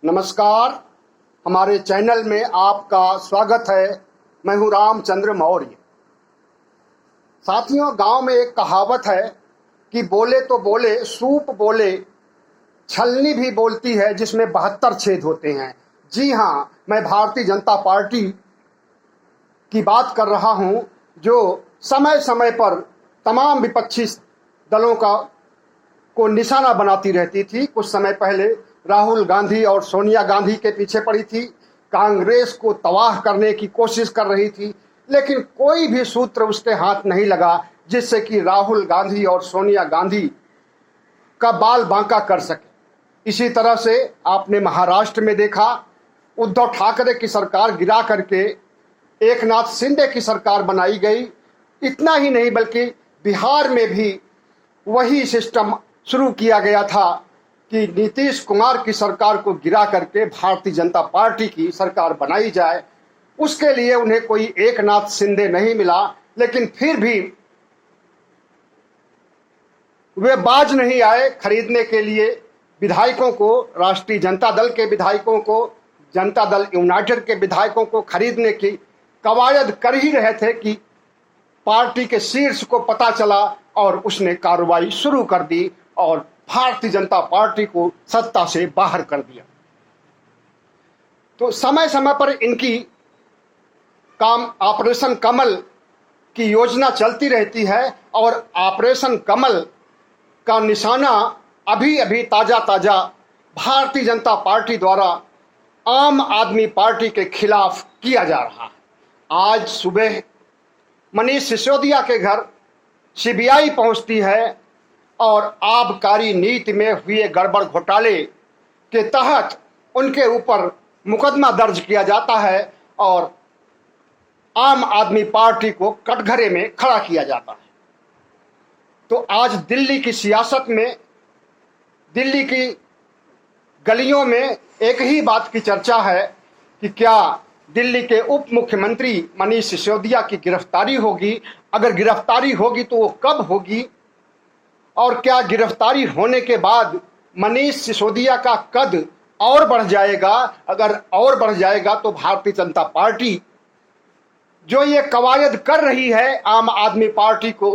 नमस्कार। हमारे चैनल में आपका स्वागत है। मैं हूं रामचंद्र मौर्य। साथियों, गांव में एक कहावत है कि बोले तो बोले सूप बोले, छलनी भी बोलती है जिसमें 72 छेद होते हैं। जी हां, मैं भारतीय जनता पार्टी की बात कर रहा हूं, जो समय समय पर तमाम विपक्षी दलों को निशाना बनाती रहती थी। कुछ समय पहले राहुल गांधी और सोनिया गांधी के पीछे पड़ी थी, कांग्रेस को तबाह करने की कोशिश कर रही थी, लेकिन कोई भी सूत्र उसके हाथ नहीं लगा जिससे कि राहुल गांधी और सोनिया गांधी का बाल बांका कर सके। इसी तरह से आपने महाराष्ट्र में देखा, उद्धव ठाकरे की सरकार गिरा करके एकनाथ शिंदे की सरकार बनाई गई। इतना ही नहीं बल्कि बिहार में भी वही सिस्टम शुरू किया गया था कि नीतीश कुमार की सरकार को गिरा करके भारतीय जनता पार्टी की सरकार बनाई जाए। उसके लिए उन्हें कोई एकनाथ शिंदे नहीं मिला, लेकिन फिर भी वे बाज नहीं आए खरीदने के लिए विधायकों को, राष्ट्रीय जनता दल के विधायकों को, जनता दल यूनाइटेड के विधायकों को खरीदने की कवायद कर ही रहे थे कि पार्टी के शीर्ष को पता चला और उसने कार्रवाई शुरू कर दी और भारतीय जनता पार्टी को सत्ता से बाहर कर दिया। तो समय समय पर इनकी काम ऑपरेशन कमल की योजना चलती रहती है और ऑपरेशन कमल का निशाना अभी अभी ताजा ताजा भारतीय जनता पार्टी द्वारा आम आदमी पार्टी के खिलाफ किया जा रहा है। आज सुबह मनीष सिसोदिया के घर सीबीआई पहुंचती है और आबकारी नीति में हुए गड़बड़ घोटाले के तहत उनके ऊपर मुकदमा दर्ज किया जाता है और आम आदमी पार्टी को कटघरे में खड़ा किया जाता है। तो आज दिल्ली की सियासत में, दिल्ली की गलियों में एक ही बात की चर्चा है कि क्या दिल्ली के उप मुख्यमंत्री मनीष सिसोदिया की गिरफ्तारी होगी। अगर गिरफ्तारी होगी तो वो कब होगी, और क्या गिरफ्तारी होने के बाद मनीष सिसोदिया का कद और बढ़ जाएगा। अगर और बढ़ जाएगा तो भारतीय जनता पार्टी जो ये कवायद कर रही है आम आदमी पार्टी को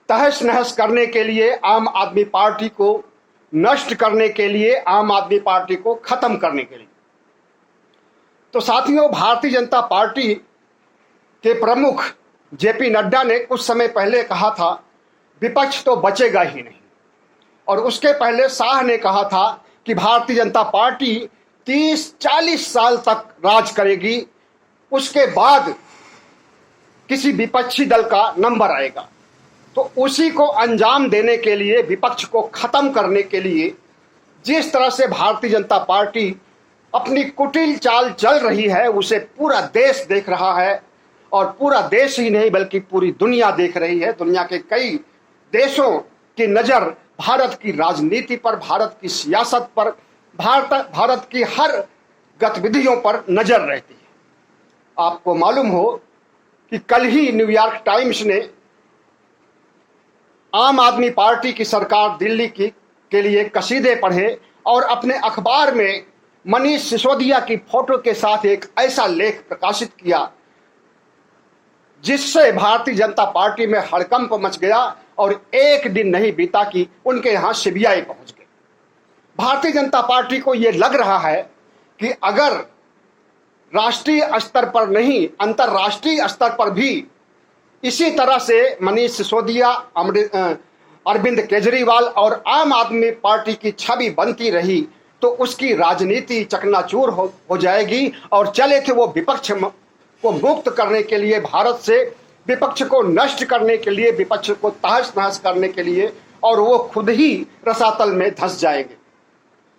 तहस नहस करने के लिए, आम आदमी पार्टी को नष्ट करने के लिए, आम आदमी पार्टी को खत्म करने के लिए। तो साथियों, भारतीय जनता पार्टी के प्रमुख जेपी नड्डा ने कुछ समय पहले कहा था विपक्ष तो बचेगा ही नहीं, और उसके पहले शाह ने कहा था कि भारतीय जनता पार्टी 30-40 साल तक राज करेगी, उसके बाद किसी विपक्षी दल का नंबर आएगा। तो उसी को अंजाम देने के लिए, विपक्ष को खत्म करने के लिए जिस तरह से भारतीय जनता पार्टी अपनी कुटिल चाल चल रही है, उसे पूरा देश देख रहा है, और पूरा देश ही नहीं बल्कि पूरी दुनिया देख रही है। दुनिया के कई देशों की नज़र भारत की राजनीति पर, भारत की सियासत पर, भारत की हर गतिविधियों पर नजर रहती है। आपको मालूम हो कि कल ही न्यूयॉर्क टाइम्स ने आम आदमी पार्टी की सरकार दिल्ली के लिए कसीदे पढ़े और अपने अखबार में मनीष सिसोदिया की फोटो के साथ एक ऐसा लेख प्रकाशित किया जिससे भारतीय जनता पार्टी में हड़कंप मच गया और एक दिन नहीं बीता कि उनके यहां सीबीआई पहुंच गई। भारतीय जनता पार्टी को यह लग रहा है कि अगर राष्ट्रीय स्तर पर नहीं, अंतर्राष्ट्रीय स्तर पर भी इसी तरह से मनीष सिसोदिया, अरविंद केजरीवाल और आम आदमी पार्टी की छवि बनती रही तो उसकी राजनीति चकनाचूर हो जाएगी और चले थे वो विपक्ष को मुक्त करने के लिए, भारत से विपक्ष को नष्ट करने के लिए, विपक्ष को तहस नहस करने के लिए, और वो खुद ही रसातल में धंस जाएंगे।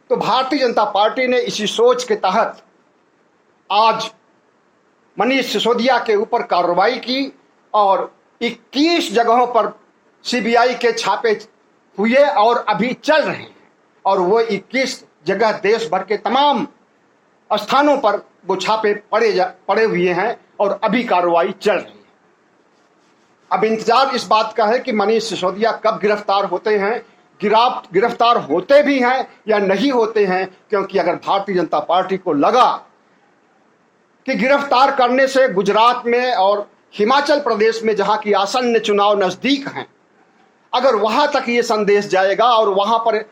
तो भारतीय जनता पार्टी ने इसी सोच के तहत आज मनीष सिसोदिया के ऊपर कार्रवाई की और 21 जगहों पर सीबीआई के छापे हुए और अभी चल रहे हैं, और वो 21 जगह देश भर के तमाम स्थानों पर वो छापे पड़े हुए हैं और अभी कार्रवाई चल रही है। अब इंतजार इस बात का है कि मनीष सिसोदिया कब गिरफ्तार होते हैं। गिरफ्तार होते भी हैं या नहीं होते हैं, क्योंकि अगर भारतीय जनता पार्टी को लगा कि गिरफ्तार करने से गुजरात में और हिमाचल प्रदेश में, जहां की आसन्न चुनाव नजदीक हैं, अगर वहां तक ये संदेश जाएगा और वहां पर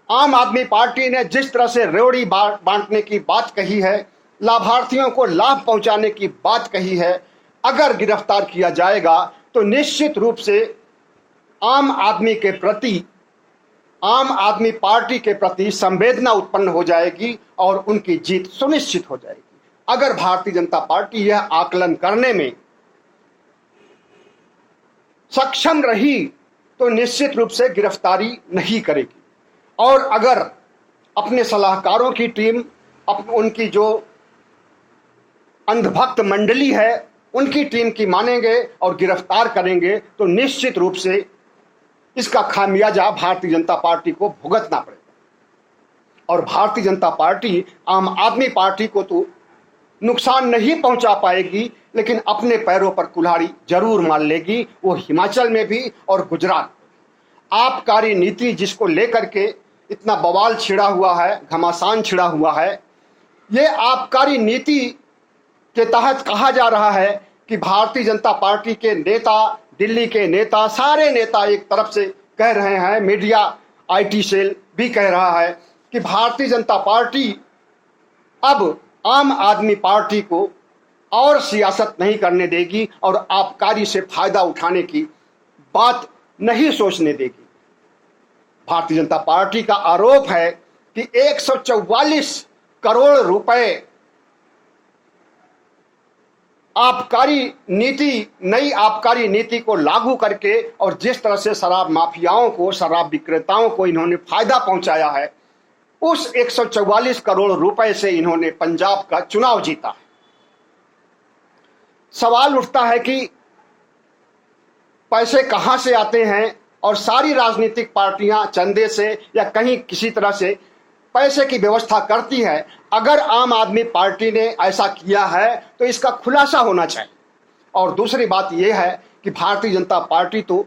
आम आदमी पार्टी ने जिस तरह से रेवड़ी बांटने की बात कही है, लाभार्थियों को लाभ पहुंचाने की बात कही है, अगर गिरफ्तार किया जाएगा तो निश्चित रूप से आम आदमी के प्रति, आम आदमी पार्टी के प्रति संवेदना उत्पन्न हो जाएगी और उनकी जीत सुनिश्चित हो जाएगी। अगर भारतीय जनता पार्टी यह आकलन करने में सक्षम रही तो निश्चित रूप से गिरफ्तारी नहीं करेगी, और अगर अपने सलाहकारों की टीम, उनकी जो अंधभक्त मंडली है उनकी टीम की मानेंगे और गिरफ्तार करेंगे तो निश्चित रूप से इसका खामियाजा भारतीय जनता पार्टी को भुगतना पड़ेगा। और भारतीय जनता पार्टी आम आदमी पार्टी को तो नुकसान नहीं पहुंचा पाएगी, लेकिन अपने पैरों पर कुल्हाड़ी जरूर मार लेगी, वो हिमाचल में भी और गुजरात में। आबकारी नीति जिसको लेकर के इतना बवाल छिड़ा हुआ है, घमासान छिड़ा हुआ है, ये आबकारी नीति के तहत कहा जा रहा है कि भारतीय जनता पार्टी के नेता, दिल्ली के नेता, सारे नेता एक तरफ से कह रहे हैं, मीडिया आईटी सेल भी कह रहा है कि भारतीय जनता पार्टी अब आम आदमी पार्टी को और सियासत नहीं करने देगी और आबकारी से फायदा उठाने की बात नहीं सोचने देगी। भारतीय जनता पार्टी का आरोप है कि 144 करोड़ रुपए आबकारी नीति, नई आबकारी नीति को लागू करके और जिस तरह से शराब माफियाओं को, शराब विक्रेताओं को इन्होंने फायदा पहुंचाया है, उस 144 करोड़ रुपए से इन्होंने पंजाब का चुनाव जीता है। सवाल उठता है कि पैसे कहां से आते हैं, और सारी राजनीतिक पार्टियां चंदे से या कहीं किसी तरह से पैसे की व्यवस्था करती है। अगर आम आदमी पार्टी ने ऐसा किया है तो इसका खुलासा होना चाहिए। और दूसरी बात यह है कि भारतीय जनता पार्टी तो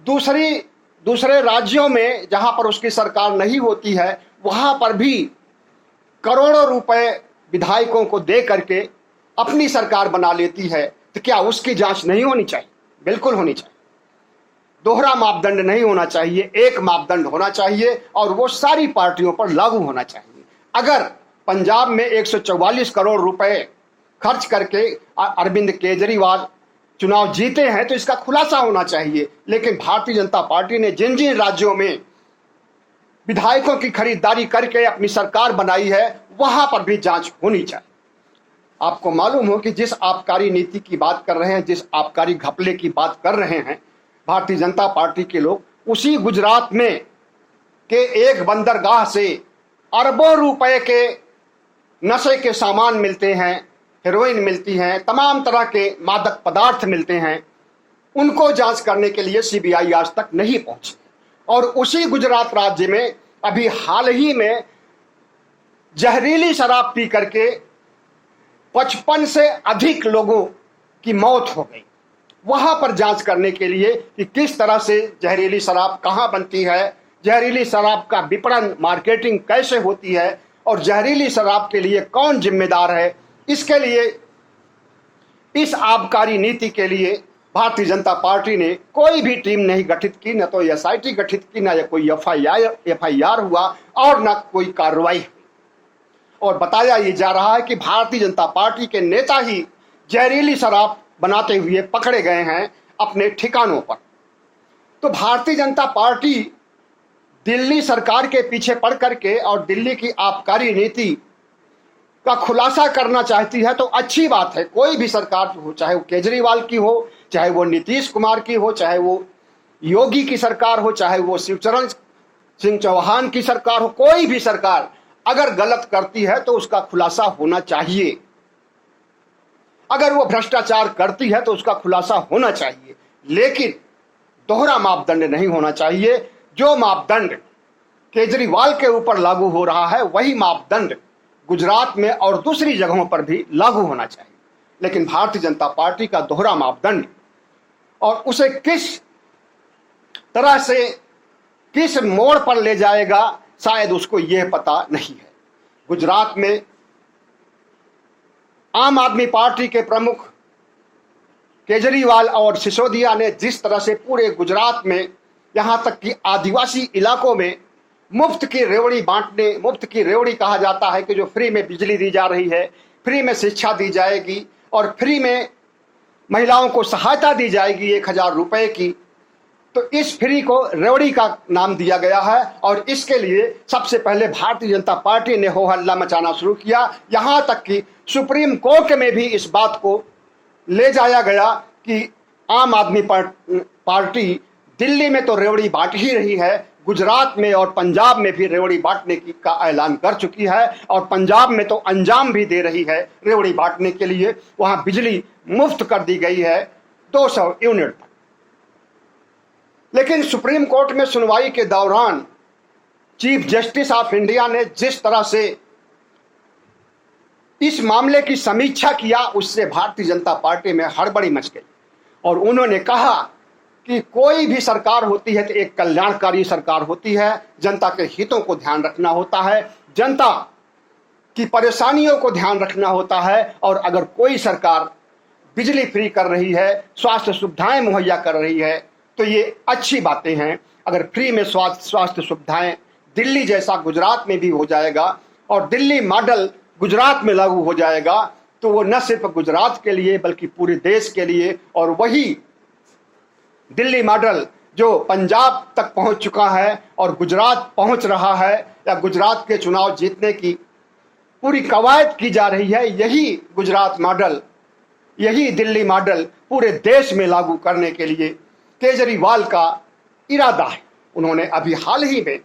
दूसरे राज्यों में जहां पर उसकी सरकार नहीं होती है, वहां पर भी करोड़ों रुपए विधायकों को दे करके अपनी सरकार बना लेती है। तो क्या उसकी जांच नहीं होनी चाहिए? बिल्कुल होनी चाहिए। दोहरा मापदंड नहीं होना चाहिए, एक मापदंड होना चाहिए और वो सारी पार्टियों पर लागू होना चाहिए। अगर पंजाब में 144 करोड़ रुपए खर्च करके अरविंद केजरीवाल चुनाव जीते हैं तो इसका खुलासा होना चाहिए। लेकिन भारतीय जनता पार्टी ने जिन जिन राज्यों में विधायकों की खरीदारी करके अपनी सरकार बनाई है, वहां पर भी जांच होनी चाहिए। आपको मालूम हो कि जिस आबकारी नीति की बात कर रहे हैं, जिस आबकारी घपले की बात कर रहे हैं भारतीय जनता पार्टी के लोग, उसी गुजरात में के एक बंदरगाह से अरबों रुपए के नशे के सामान मिलते हैं, हेरोइन मिलती है, तमाम तरह के मादक पदार्थ मिलते हैं। उनको जांच करने के लिए सीबीआई आज तक नहीं पहुंची। और उसी गुजरात राज्य में अभी हाल ही में जहरीली शराब पी करके 55 से अधिक लोगों की मौत हो गई। वहां पर जांच करने के लिए कि किस तरह से जहरीली शराब कहां बनती है, जहरीली शराब का विपणन, मार्केटिंग कैसे होती है और जहरीली शराब के लिए कौन जिम्मेदार है, इसके लिए, इस आबकारी नीति के लिए भारतीय जनता पार्टी ने कोई भी टीम नहीं गठित की, न तो एसआईटी गठित की, न कोई एफआईआर हुआ और न कोई कार्रवाई। और बताया ये जा रहा है कि भारतीय जनता पार्टी के नेता ही जहरीली शराब बनाते हुए पकड़े गए हैं अपने ठिकानों पर। तो भारतीय जनता पार्टी दिल्ली सरकार के पीछे पड़ करके और दिल्ली की आबकारी नीति का खुलासा करना चाहती है तो अच्छी बात है। कोई भी सरकार हो, चाहे वो केजरीवाल की हो, चाहे वो नीतीश कुमार की हो, चाहे वो योगी की सरकार हो, चाहे वो शिवचरण सिंह चौहान की सरकार हो, कोई भी सरकार अगर गलत करती है तो उसका खुलासा होना चाहिए। अगर वो भ्रष्टाचार करती है तो उसका खुलासा होना चाहिए, लेकिन दोहरा मापदंड नहीं होना चाहिए। जो मापदंड केजरीवाल के ऊपर लागू हो रहा है वही मापदंड गुजरात में और दूसरी जगहों पर भी लागू होना चाहिए। लेकिन भारतीय जनता पार्टी का दोहरा मापदंड और उसे किस तरह से किस मोड़ पर ले जाएगा शायद उसको यह पता नहीं है। गुजरात में आम आदमी पार्टी के प्रमुख केजरीवाल और सिसोदिया ने जिस तरह से पूरे गुजरात में, यहां तक कि आदिवासी इलाकों में मुफ्त की रेवड़ी बांटने, मुफ्त की रेवड़ी कहा जाता है कि जो फ्री में बिजली दी जा रही है, फ्री में शिक्षा दी जाएगी और फ्री में महिलाओं को सहायता दी जाएगी 1000 रुपए की, तो इस फ्री को रेवड़ी का नाम दिया गया है। और इसके लिए सबसे पहले भारतीय जनता पार्टी ने हो हल्ला मचाना शुरू किया। यहां तक कि सुप्रीम कोर्ट में भी इस बात को ले जाया गया कि आम आदमी पार्टी दिल्ली में तो रेवड़ी बांट ही रही है, गुजरात में और पंजाब में भी रेवड़ी बांटने की का ऐलान कर चुकी है और पंजाब में तो अंजाम भी दे रही है रेवड़ी बांटने के लिए। वहां बिजली मुफ्त कर दी गई है 200 यूनिट तक। लेकिन सुप्रीम कोर्ट में सुनवाई के दौरान चीफ जस्टिस ऑफ इंडिया ने जिस तरह से इस मामले की समीक्षा किया, उससे भारतीय जनता पार्टी में हड़बड़ी मच गई और उन्होंने कहा कि कोई भी सरकार होती है तो एक कल्याणकारी सरकार होती है, जनता के हितों को ध्यान रखना होता है, जनता की परेशानियों को ध्यान रखना होता है। और अगर कोई सरकार बिजली फ्री कर रही है, स्वास्थ्य सुविधाएं मुहैया कर रही है, तो ये अच्छी बातें हैं। अगर फ्री में स्वास्थ्य सुविधाएं दिल्ली जैसा गुजरात में भी हो जाएगा और दिल्ली मॉडल गुजरात में लागू हो जाएगा, तो वो न सिर्फ गुजरात के लिए बल्कि पूरे देश के लिए, और वही दिल्ली मॉडल जो पंजाब तक पहुंच चुका है और गुजरात पहुंच रहा है, या गुजरात के चुनाव जीतने की पूरी कवायद की जा रही है, यही गुजरात मॉडल, यही दिल्ली मॉडल पूरे देश में लागू करने के लिए केजरीवाल का इरादा है। उन्होंने अभी हाल ही में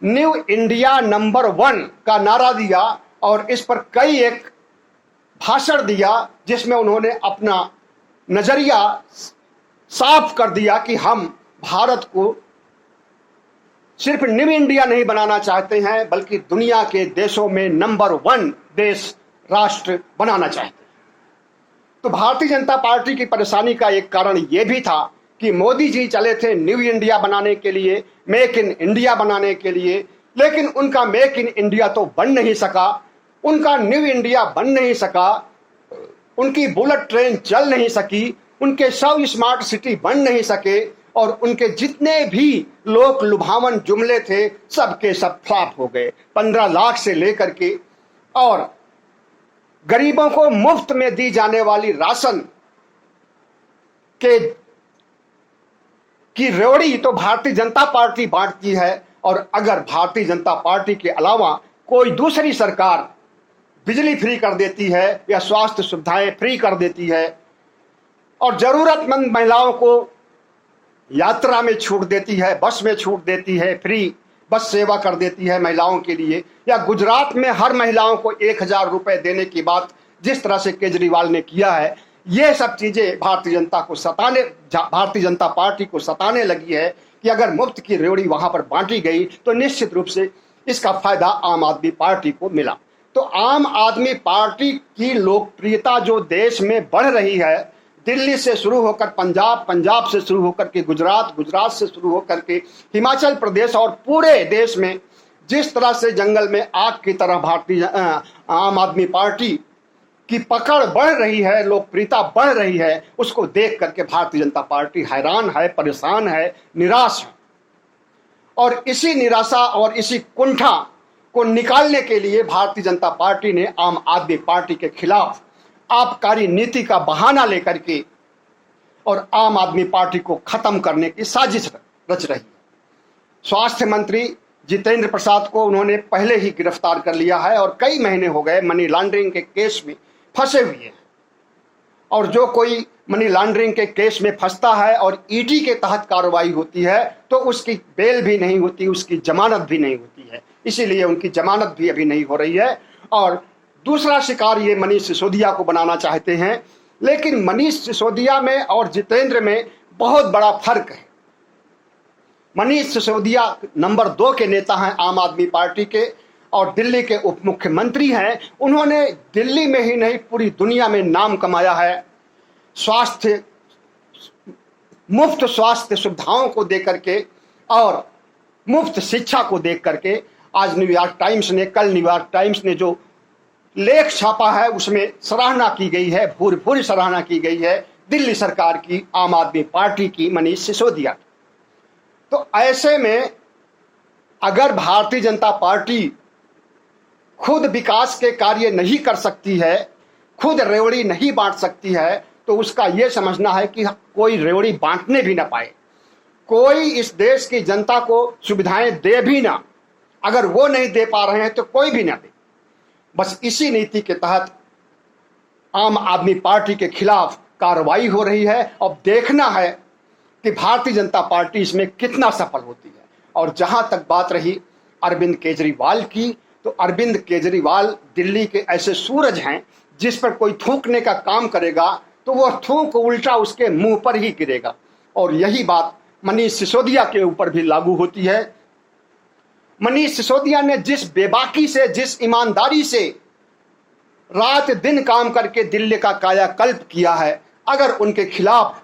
न्यू इंडिया नंबर 1 का नारा दिया और इस पर कई एक भाषण दिया, जिसमें उन्होंने अपना नजरिया साफ कर दिया कि हम भारत को सिर्फ न्यू इंडिया नहीं बनाना चाहते हैं, बल्कि दुनिया के देशों में नंबर 1 देश राष्ट्र बनाना चाहते हैं। तो भारतीय जनता पार्टी की परेशानी का एक कारण यह भी था कि मोदी जी चले थे न्यू इंडिया बनाने के लिए, मेक इन इंडिया बनाने के लिए, लेकिन उनका मेक इन इंडिया तो बन नहीं सका, उनका न्यू इंडिया बन नहीं सका, उनकी बुलेट ट्रेन चल नहीं सकी, उनके 100 स्मार्ट सिटी बन नहीं सके और उनके जितने भी लोक लुभावन जुमले थे सबके सब फ्लॉप हो गए। 15 लाख से लेकर के और गरीबों को मुफ्त में दी जाने वाली राशन की रेवड़ी तो भारतीय जनता पार्टी बांटती है, और अगर भारतीय जनता पार्टी के अलावा कोई दूसरी सरकार बिजली फ्री कर देती है या स्वास्थ्य सुविधाएं फ्री कर देती है और जरूरतमंद महिलाओं को यात्रा में छूट देती है, बस में छूट देती है, फ्री बस सेवा कर देती है महिलाओं के लिए, या गुजरात में हर महिलाओं को 1000 रुपए देने की बात जिस तरह से केजरीवाल ने किया है, ये सब चीजें भारतीय जनता पार्टी को सताने लगी है कि अगर मुफ्त की रेवड़ी वहां पर बांटी गई तो निश्चित रूप से इसका फायदा आम आदमी पार्टी को मिला। तो आम आदमी पार्टी की लोकप्रियता जो देश में बढ़ रही है, दिल्ली से शुरू होकर पंजाब, पंजाब से शुरू होकर के गुजरात, गुजरात से शुरू होकर के हिमाचल प्रदेश और पूरे देश में जिस तरह से जंगल में आग की तरह आम आदमी पार्टी की पकड़ बढ़ रही है, लोकप्रियता बढ़ रही है, उसको देख करके भारतीय जनता पार्टी हैरान है, परेशान है, निराश है। और इसी निराशा और इसी कुंठा को निकालने के लिए भारतीय जनता पार्टी ने आम आदमी पार्टी के खिलाफ आबकारी नीति का बहाना लेकर के और आम आदमी पार्टी को खत्म करने की साजिश रच रही है। स्वास्थ्य मंत्री जितेंद्र प्रसाद को उन्होंने पहले ही गिरफ्तार कर लिया है और कई महीने हो गए मनी लॉन्ड्रिंग के केस में फंसे हुए हैं। और जो कोई मनी लॉन्ड्रिंग के केस में फंसता है और ईडी के तहत कार्रवाई होती है तो उसकी बेल भी नहीं होती, उसकी जमानत भी नहीं होती है, इसीलिए उनकी जमानत भी अभी नहीं हो रही है। और दूसरा शिकार ये मनीष सिसोदिया को बनाना चाहते हैं, लेकिन मनीष सिसोदिया में और जितेंद्र में बहुत बड़ा फर्क है। मनीष सिसोदिया नंबर 2 के नेता हैं आम आदमी पार्टी के और दिल्ली के उप मुख्यमंत्री हैं। उन्होंने दिल्ली में ही नहीं पूरी दुनिया में नाम कमाया है स्वास्थ्य मुफ्त स्वास्थ्य सुविधाओं को देकर के और मुफ्त शिक्षा को देख करके आज न्यूयॉर्क टाइम्स ने, कल न्यूयॉर्क टाइम्स ने जो लेख छापा है उसमें सराहना की गई है, भूरी सराहना की गई है दिल्ली सरकार की, आम आदमी पार्टी की, मनीष सिसोदिया। तो ऐसे में अगर भारतीय जनता पार्टी खुद विकास के कार्य नहीं कर सकती है, खुद रेवड़ी नहीं बांट सकती है, तो उसका यह समझना है कि कोई रेवड़ी बांटने भी ना पाए, कोई इस देश की जनता को सुविधाएं दे भी ना। अगर वो नहीं दे पा रहे हैं तो कोई भी ना दे। बस इसी नीति के तहत आम आदमी पार्टी के खिलाफ कार्रवाई हो रही है। अब देखना है कि भारतीय जनता पार्टी इसमें कितना सफल होती है। और जहां तक बात रही अरविंद केजरीवाल की, तो अरविंद केजरीवाल दिल्ली के ऐसे सूरज हैं जिस पर कोई थूकने का काम करेगा तो वह थूक उल्टा उसके मुंह पर ही गिरेगा। और यही बात मनीष सिसोदिया के ऊपर भी लागू होती है। मनीष सिसोदिया ने जिस बेबाकी से, जिस ईमानदारी से रात दिन काम करके दिल्ली का कायाकल्प किया है, अगर उनके खिलाफ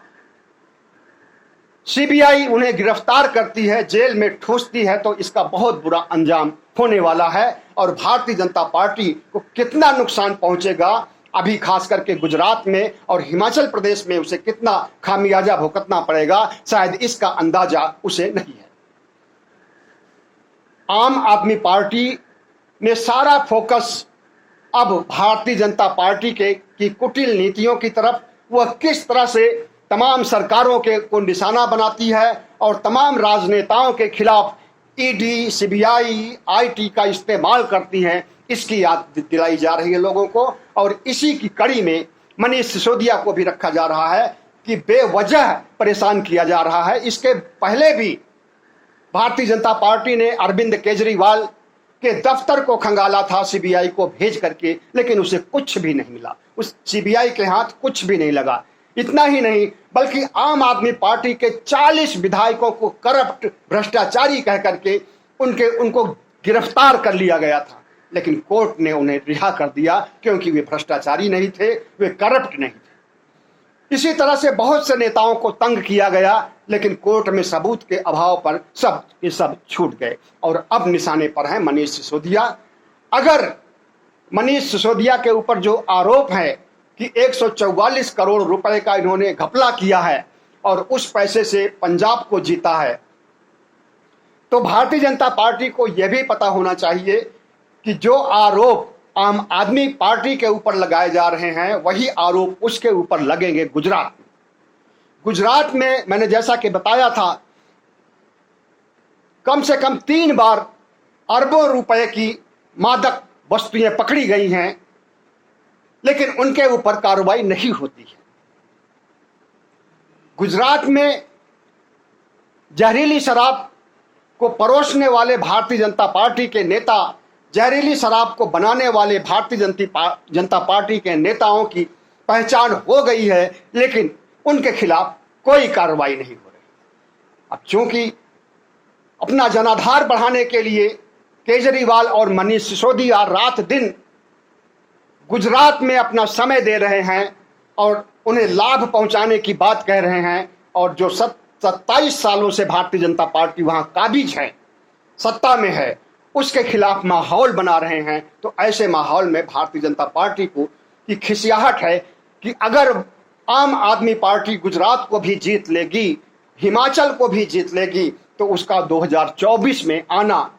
सीबीआई उन्हें गिरफ्तार करती है, जेल में ठूसती है, तो इसका बहुत बुरा अंजाम होने वाला है। और भारतीय जनता पार्टी को कितना नुकसान पहुंचेगा, अभी खास करके गुजरात में और हिमाचल प्रदेश में उसे कितना खामियाजा भुगतना पड़ेगा, शायद इसका अंदाजा उसे नहीं है। आम आदमी पार्टी ने सारा फोकस अब भारतीय जनता पार्टी की कुटिल नीतियों की तरफ, वह किस तरह से तमाम सरकारों को निशाना बनाती है और तमाम राजनेताओं के खिलाफ ईडी, सीबीआई, आईटी का इस्तेमाल करती हैं, इसकी याद दिलाई जा रही है लोगों को। और इसी की कड़ी में मनीष सिसोदिया को भी रखा जा रहा है कि बेवजह परेशान किया जा रहा है। इसके पहले भी भारतीय जनता पार्टी ने अरविंद केजरीवाल के दफ्तर को खंगाला था सीबीआई को भेज करके, लेकिन उसे कुछ भी नहीं मिला, उस सीबीआई के हाथ कुछ भी नहीं लगा। इतना ही नहीं बल्कि आम आदमी पार्टी के 40 विधायकों को करप्ट, भ्रष्टाचारी कह करके उनको गिरफ्तार कर लिया गया था, लेकिन कोर्ट ने उन्हें रिहा कर दिया क्योंकि वे भ्रष्टाचारी नहीं थे, वे करप्ट नहीं थे। इसी तरह से बहुत से नेताओं को तंग किया गया, लेकिन कोर्ट में सबूत के अभाव पर सब छूट गए। और अब निशाने पर है मनीष सिसोदिया। अगर मनीष सिसोदिया के ऊपर जो आरोप है कि 144 करोड़ रुपए का इन्होंने घपला किया है और उस पैसे से पंजाब को जीता है, तो भारतीय जनता पार्टी को यह भी पता होना चाहिए कि जो आरोप आम आदमी पार्टी के ऊपर लगाए जा रहे हैं, वही आरोप उसके ऊपर लगेंगे गुजरात में। गुजरात में मैंने जैसा कि बताया था, कम से कम 3 बार अरबों रुपए की मादक वस्तुएं पकड़ी गई हैं, लेकिन उनके ऊपर कार्रवाई नहीं होती है। गुजरात में जहरीली शराब को परोसने वाले भारतीय जनता पार्टी के नेता, जहरीली शराब को बनाने वाले भारतीय जनता पार्टी के नेताओं की पहचान हो गई है, लेकिन उनके खिलाफ कोई कार्रवाई नहीं हो रही। अब चूंकि अपना जनाधार बढ़ाने के लिए केजरीवाल और मनीष सिसोदिया रात दिन गुजरात में अपना समय दे रहे हैं और उन्हें लाभ पहुंचाने की बात कह रहे हैं, और जो 27 सालों से भारतीय जनता पार्टी वहां काबिज है, सत्ता में है, उसके खिलाफ माहौल बना रहे हैं, तो ऐसे माहौल में भारतीय जनता पार्टी को की खिसियाहट है कि अगर आम आदमी पार्टी गुजरात को भी जीत लेगी, हिमाचल को भी जीत लेगी, तो उसका 2024 में आना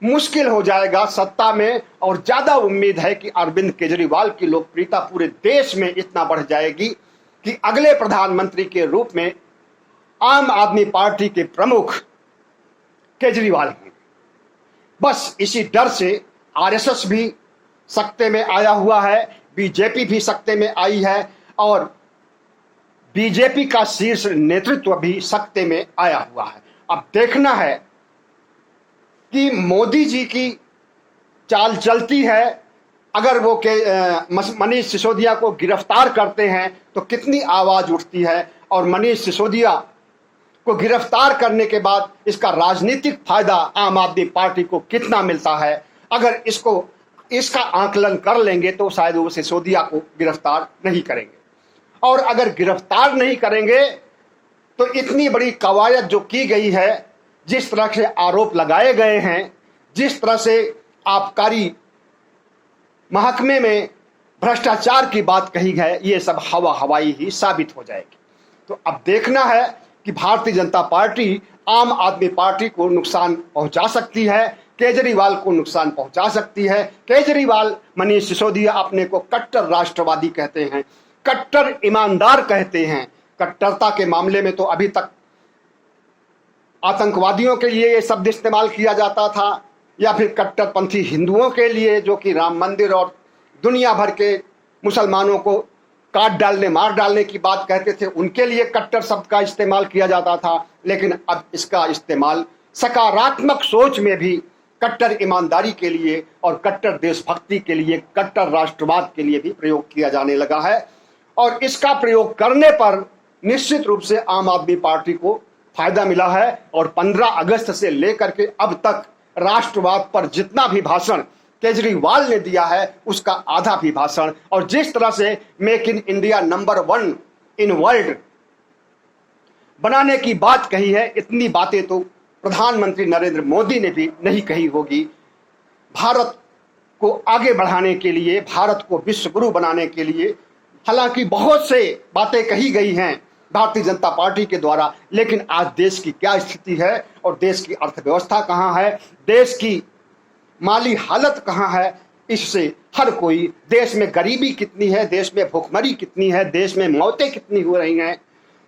मुश्किल हो जाएगा सत्ता में। और ज्यादा उम्मीद है कि अरविंद केजरीवाल की लोकप्रियता पूरे देश में इतना बढ़ जाएगी कि अगले प्रधानमंत्री के रूप में आम आदमी पार्टी के प्रमुख केजरीवाल हैं। बस इसी डर से आरएसएस भी सत्ते में आया हुआ है, बीजेपी भी सत्ते में आई है, और बीजेपी का शीर्ष नेतृत्व भी सत्ते में आया हुआ है। अब देखना है कि मोदी जी की चाल चलती है। अगर वो मनीष सिसोदिया को गिरफ्तार करते हैं तो कितनी आवाज उठती है, और मनीष सिसोदिया को गिरफ्तार करने के बाद इसका राजनीतिक फायदा आम आदमी पार्टी को कितना मिलता है। अगर इसका आकलन कर लेंगे तो शायद वो सिसोदिया को गिरफ्तार नहीं करेंगे, और अगर गिरफ्तार नहीं करेंगे तो इतनी बड़ी कवायद जो की गई है, जिस तरह से आरोप लगाए गए हैं, जिस तरह से आबकारी महकमे में भ्रष्टाचार की बात कही है, ये सब हवा हवाई ही साबित हो जाएगी। तो अब देखना है कि भारतीय जनता पार्टी आम आदमी पार्टी को नुकसान पहुंचा सकती है, केजरीवाल को नुकसान पहुंचा सकती है। केजरीवाल, मनीष सिसोदिया अपने को कट्टर राष्ट्रवादी कहते हैं, कट्टर ईमानदार कहते हैं। कट्टरता के मामले में तो अभी तक आतंकवादियों के लिए ये शब्द इस्तेमाल किया जाता था, या फिर कट्टरपंथी हिंदुओं के लिए, जो कि राम मंदिर और दुनिया भर के मुसलमानों को काट डालने, मार डालने की बात कहते थे, उनके लिए कट्टर शब्द का इस्तेमाल किया जाता था। लेकिन अब इसका इस्तेमाल सकारात्मक सोच में भी कट्टर ईमानदारी के लिए और कट्टर देशभक्ति के लिए, कट्टर राष्ट्रवाद के लिए भी प्रयोग किया जाने लगा है। और इसका प्रयोग करने पर निश्चित रूप से आम आदमी पार्टी को फायदा मिला है। और 15 अगस्त से लेकर के अब तक राष्ट्रवाद पर जितना भी भाषण केजरीवाल ने दिया है, उसका आधा भी भाषण, और जिस तरह से make in India number 1 in world बनाने की बात कही है, इतनी बातें तो प्रधानमंत्री नरेंद्र मोदी ने भी नहीं कही होगी। भारत को आगे बढ़ाने के लिए, भारत को विश्व गुरु बनाने के लिए हालांकि बहुत से बातें कही गई हैं भारतीय जनता पार्टी के द्वारा, लेकिन आज देश की क्या स्थिति है और देश की अर्थव्यवस्था कहाँ है, देश की माली हालत कहाँ है, इससे हर कोई, देश में गरीबी कितनी है, देश में भूखमरी कितनी है, देश में मौतें कितनी हो रही हैं,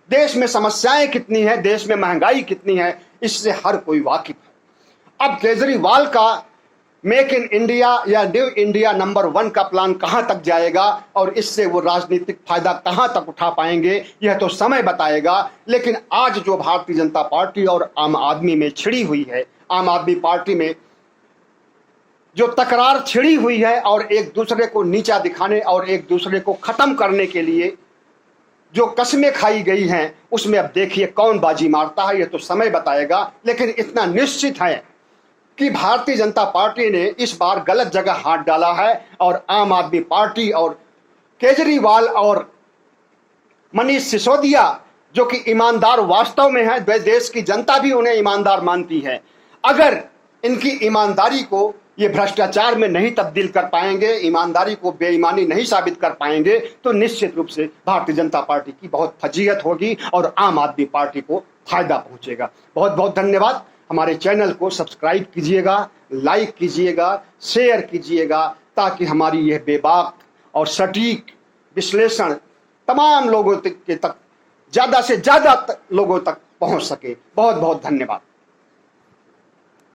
देश में समस्याएं कितनी है, देश में महंगाई कितनी है, इससे हर कोई वाकिफ है। अब केजरीवाल का मेक इन इंडिया या न्यू इंडिया नंबर 1 का प्लान कहां तक जाएगा और इससे वो राजनीतिक फायदा कहां तक उठा पाएंगे, यह तो समय बताएगा। लेकिन आज जो भारतीय जनता पार्टी और आम आदमी में छिड़ी हुई है, आम आदमी पार्टी में जो तकरार छिड़ी हुई है और एक दूसरे को नीचा दिखाने और एक दूसरे को खत्म करने के लिए जो कस्में खाई गई हैं, उसमें अब देखिए कौन बाजी मारता है, यह तो समय बताएगा। लेकिन इतना निश्चित है कि भारतीय जनता पार्टी ने इस बार गलत जगह हाथ डाला है और आम आदमी पार्टी और केजरीवाल और मनीष सिसोदिया, जो कि ईमानदार वास्तव में है, देश की जनता भी उन्हें ईमानदार मानती है, अगर इनकी ईमानदारी को ये भ्रष्टाचार में नहीं तब्दील कर पाएंगे, ईमानदारी को बेईमानी नहीं साबित कर पाएंगे, तो निश्चित रूप से भारतीय जनता पार्टी की बहुत फजीहत होगी और आम आदमी पार्टी को फायदा पहुंचेगा। बहुत बहुत धन्यवाद। हमारे चैनल को सब्सक्राइब कीजिएगा, लाइक कीजिएगा, शेयर कीजिएगा, ताकि हमारी यह बेबाक और सटीक विश्लेषण तमाम लोगों तक ज़्यादा से ज़्यादा लोगों तक पहुंच सके। बहुत बहुत धन्यवाद।